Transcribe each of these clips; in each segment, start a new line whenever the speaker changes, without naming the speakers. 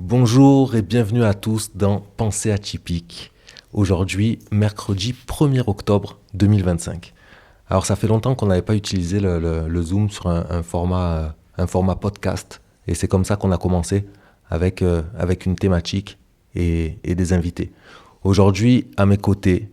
Bonjour et bienvenue à tous dans Pensée atypique. Aujourd'hui, mercredi 1er octobre 2025. Alors ça fait longtemps qu'on n'avait pas utilisé le Zoom sur un format podcast. Et c'est comme ça qu'on a commencé avec une thématique et des invités. Aujourd'hui, à mes côtés,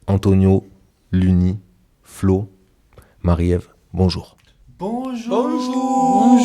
Antonio, Luni, Flo, Marie-Ève, bonjour.
Bonjour.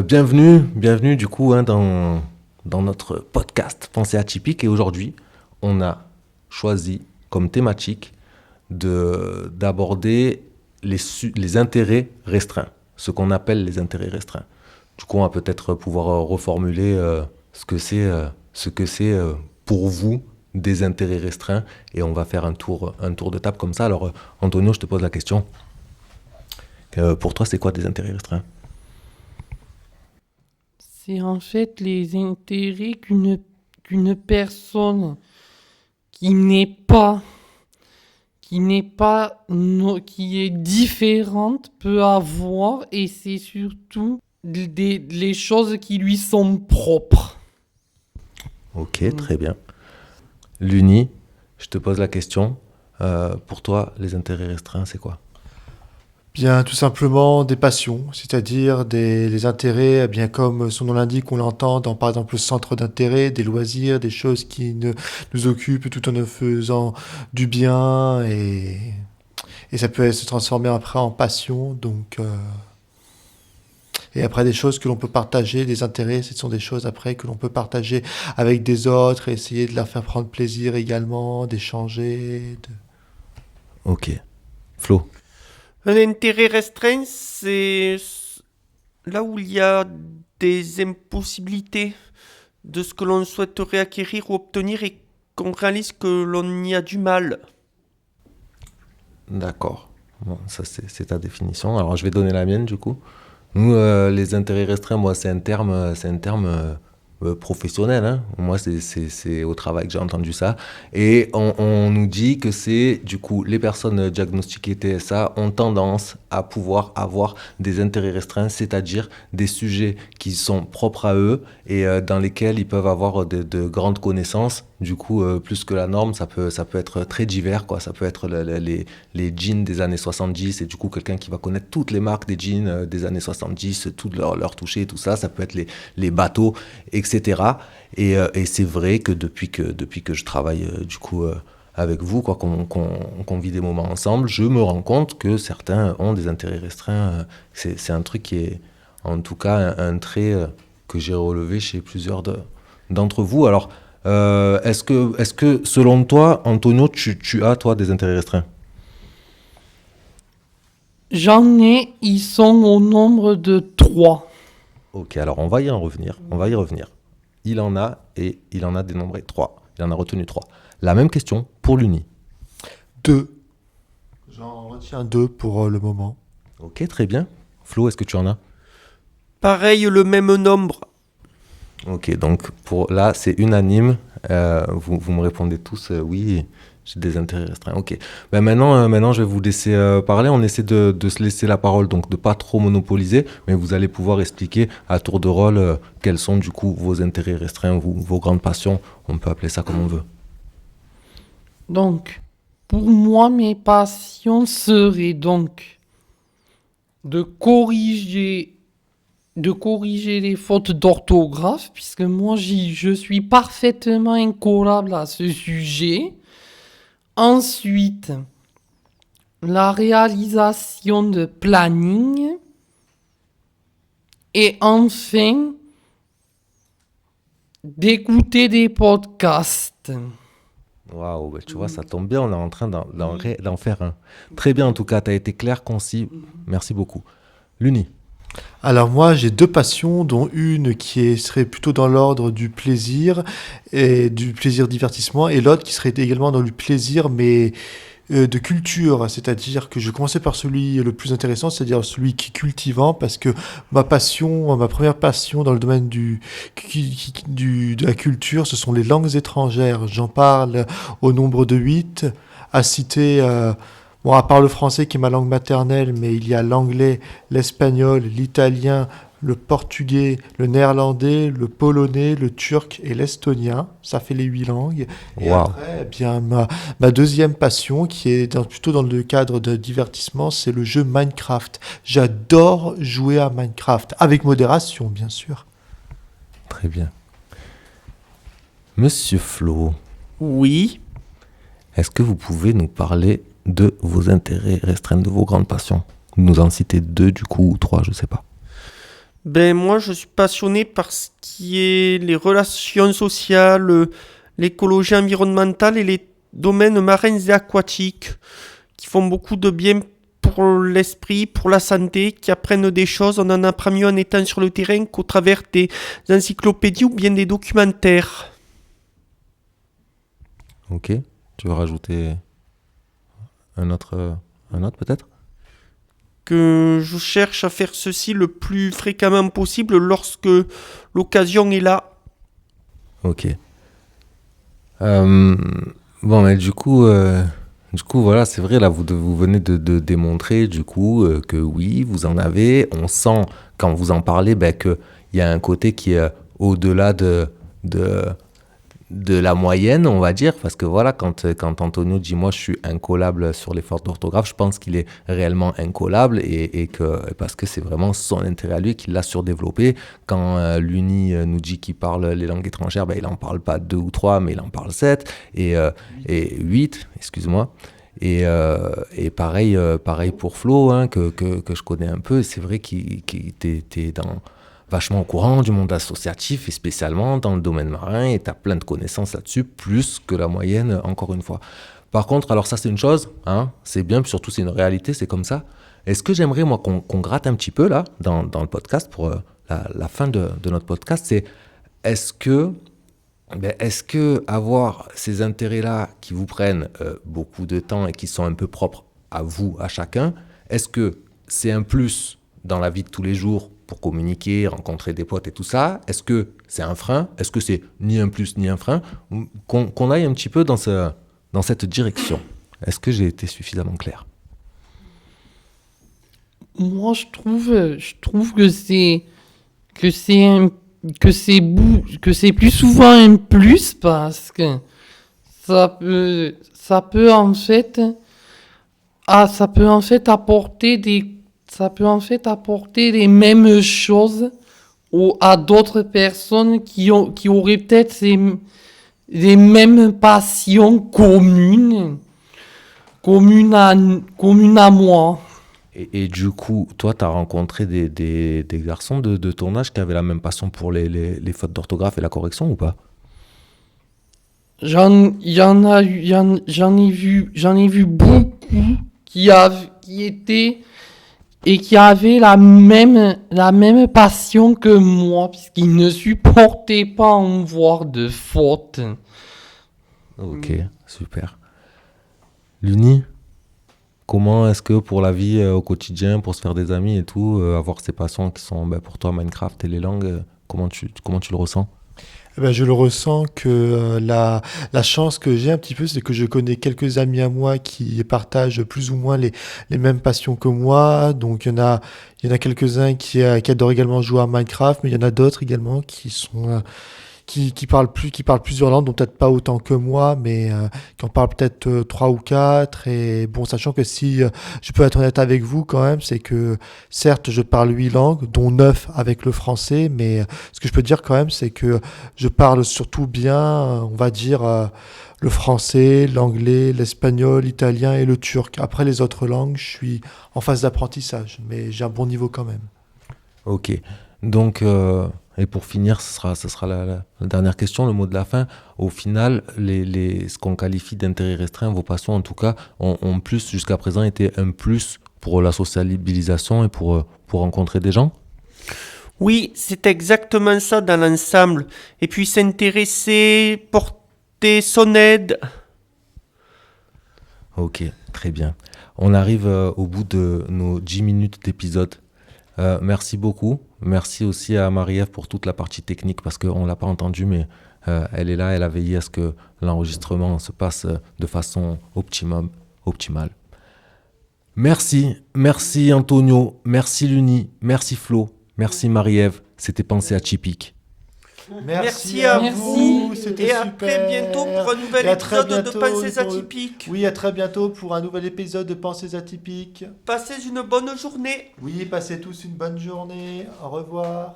Bienvenue du coup dans notre podcast Pensée atypique. Et aujourd'hui, on a choisi comme thématique d'aborder les intérêts restreints, ce qu'on appelle les intérêts restreints. Du coup, on va peut-être pouvoir reformuler ce que c'est pour vous des intérêts restreints, et on va faire un tour de table comme ça. Alors, Antonio, je te pose la question. Pour toi, c'est quoi des intérêts restreints ?
C'est en fait les intérêts qu'une personne qui est différente peut avoir, et c'est surtout les choses qui lui sont propres.
Ok, très bien. Luni, je te pose la question. Pour toi, les intérêts restreints, c'est quoi ?
Bien, tout simplement des passions, c'est-à-dire des intérêts, bien comme son nom l'indique, on l'entend dans par exemple le centre d'intérêt, des loisirs, des choses qui nous occupent tout en nous faisant du bien, et ça peut se transformer après en passion. Et après, des choses que l'on peut partager, des intérêts, ce sont des choses après que l'on peut partager avec des autres, et essayer de leur faire prendre plaisir également, d'échanger.
Ok. Flo ?
Un intérêt restreint, c'est là où il y a des impossibilités de ce que l'on souhaiterait acquérir ou obtenir et qu'on réalise que l'on y a du mal.
D'accord. Bon, ça, c'est ta définition. Alors, je vais donner la mienne, du coup. Nous, les intérêts restreints, moi, c'est un terme professionnel, hein. Moi, c'est au travail que j'ai entendu ça. Et on nous dit que c'est, du coup, les personnes diagnostiquées TSA ont tendance à pouvoir avoir des intérêts restreints, c'est-à-dire des sujets qui sont propres à eux et dans lesquels ils peuvent avoir de grandes connaissances. Du coup, plus que la norme, ça peut être très divers, quoi. Ça peut être les jeans des années 70, et du coup, quelqu'un qui va connaître toutes les marques des jeans des années 70, tout leur toucher, tout ça. Ça peut être les bateaux, etc. Et c'est vrai que depuis que je travaille du coup avec vous, quoi, qu'on vit des moments ensemble, je me rends compte que certains ont des intérêts restreints. C'est un truc qui est, en tout cas, un trait que j'ai relevé chez plusieurs d'entre vous. Alors, est-ce que selon toi, Antonio, tu as, toi, des intérêts restreints ?
J'en ai, ils sont au nombre de 3.
Ok, alors on va y revenir. Il en a, et il en a dénombré 3. Il en a retenu 3. La même question pour Luni.
2. J'en retiens 2 pour le moment.
Ok, très bien. Flo, est-ce que tu en as ?
Pareil, le même nombre.
Ok, donc là, c'est unanime. Vous me répondez tous oui, j'ai des intérêts restreints. Ok. Ben maintenant, je vais vous laisser parler. On essaie de se laisser la parole, donc de pas trop monopoliser, mais vous allez pouvoir expliquer à tour de rôle quels sont du coup vos intérêts restreints, vos grandes passions. On peut appeler ça comme on veut.
Donc, pour moi, mes passions seraient donc de corriger les fautes d'orthographe, puisque moi, je suis parfaitement incollable à ce sujet. Ensuite, la réalisation de planning. Et enfin, d'écouter des podcasts.
Waouh, bah, tu vois, ça tombe bien, on est en train d'en faire un. Très bien, en tout cas, tu as été clair, concis. Merci beaucoup. Luni.
Alors moi, j'ai 2 passions, dont une serait plutôt dans l'ordre du plaisir et du plaisir divertissement, et l'autre qui serait également dans le plaisir, mais de culture. C'est-à-dire que je commençais par celui le plus intéressant, c'est-à-dire celui qui est cultivant, parce que ma première passion dans le domaine de la culture, ce sont les langues étrangères. J'en parle au nombre de 8, à citer... Bon, à part le français qui est ma langue maternelle, mais il y a l'anglais, l'espagnol, l'italien, le portugais, le néerlandais, le polonais, le turc et l'estonien. Ça fait les 8 langues. Et
Wow.
après, eh bien, ma deuxième passion, qui est plutôt dans le cadre de divertissement, c'est le jeu Minecraft. J'adore jouer à Minecraft, avec modération, bien sûr.
Très bien. Monsieur Flo,
Oui.
est-ce que vous pouvez nous parler de vos intérêts restreints, de vos grandes passions? Nous en citer 2 du coup, ou 3, je sais pas.
Ben moi, je suis passionné par ce qui est les relations sociales, l'écologie environnementale et les domaines marins et aquatiques, qui font beaucoup de bien pour l'esprit, pour la santé, qui apprennent des choses. On en apprend mieux en étant sur le terrain qu'au travers des encyclopédies ou bien des documentaires.
Ok. Tu veux rajouter un autre peut-être?
Que je cherche à faire ceci le plus fréquemment possible lorsque l'occasion est là.
Ok. Bon, mais du coup, voilà, c'est vrai, là, vous venez de démontrer, du coup, que oui, vous en avez. On sent, quand vous en parlez, ben, qu'il y a un côté qui est au-delà de la moyenne, on va dire, parce que voilà, quand Antonio dit moi je suis incollable sur les fautes d'orthographe, je pense qu'il est réellement incollable et parce que c'est vraiment son intérêt à lui qu'il l'a surdéveloppé. Quand l'Uni nous dit qu'il parle les langues étrangères, ben, il n'en parle pas 2 ou 3, mais il en parle 7 et 8, excuse-moi. Et pareil pour Flo, hein, que je connais un peu, c'est vrai qu'il était vachement au courant du monde associatif et spécialement dans le domaine marin et tu as plein de connaissances là-dessus, plus que la moyenne, encore une fois. Par contre, alors ça c'est une chose, hein, c'est bien, puis surtout c'est une réalité, c'est comme ça. Et ce que j'aimerais moi qu'on gratte un petit peu là, dans le podcast, pour la fin de notre podcast, c'est est-ce que avoir ces intérêts-là qui vous prennent beaucoup de temps et qui sont un peu propres à vous, à chacun, est-ce que c'est un plus dans la vie de tous les jours pour communiquer, rencontrer des potes et tout ça? Est-ce que c'est un frein? Est-ce que c'est ni un plus ni un frein? Qu'on aille un petit peu dans cette direction. Est-ce que j'ai été suffisamment clair?
Moi, je trouve que c'est plus souvent un plus parce que ça peut en fait apporter les mêmes choses à d'autres personnes qui auraient peut-être les mêmes passions communes à moi.
Et du coup, toi, tu as rencontré des garçons de ton âge qui avaient la même passion pour les fautes d'orthographe et la correction ou pas?
J'en ai vu beaucoup qui avaient la même passion que moi, puisqu'ils ne supportaient pas en voir de fautes.
Ok, super. L'Uni, comment est-ce que pour la vie au quotidien, pour se faire des amis et tout, avoir ces passions qui sont pour toi Minecraft et les langues, comment tu le ressens?
Eh ben, je le ressens que la chance que j'ai un petit peu, c'est que je connais quelques amis à moi qui partagent plus ou moins les mêmes passions que moi. Donc il y en a quelques-uns qui adorent également jouer à Minecraft, mais il y en a d'autres également qui parlent plusieurs langues, donc peut-être pas autant que moi, mais qui en parlent peut-être 3 ou 4. Et bon, sachant que si je peux être honnête avec vous quand même, c'est que certes, je parle 8 langues, dont 9 avec le français, mais ce que je peux dire quand même, c'est que je parle surtout bien, on va dire, le français, l'anglais, l'espagnol, l'italien et le turc. Après les autres langues, je suis en phase d'apprentissage, mais j'ai un bon niveau quand même.
Ok, donc, et pour finir, ce sera la dernière question, le mot de la fin. Au final, ce qu'on qualifie d'intérêt restreint, vos passions en tout cas, ont plus, jusqu'à présent, été un plus pour la sociabilisation et pour rencontrer des gens?
Oui, c'est exactement ça dans l'ensemble. Et puis s'intéresser, porter son aide.
Ok, très bien. On arrive au bout de nos 10 minutes d'épisode. Merci beaucoup. Merci aussi à Marie-Ève pour toute la partie technique parce qu'on ne l'a pas entendu, mais elle est là, elle a veillé à ce que l'enregistrement se passe de façon optimale. Merci Antonio, merci Luni, merci Flo, Merci Marie-Ève, c'était Pensée atypique.
Merci à
Merci.
vous.
C'était
Et à
super.
très bientôt pour un nouvel
Et à très
épisode de
bientôt
Pensées
pour-
atypiques.
Oui, à très bientôt pour un nouvel épisode de Pensées atypiques.
Passez une bonne journée.
Oui, passez tous une bonne journée. Au revoir.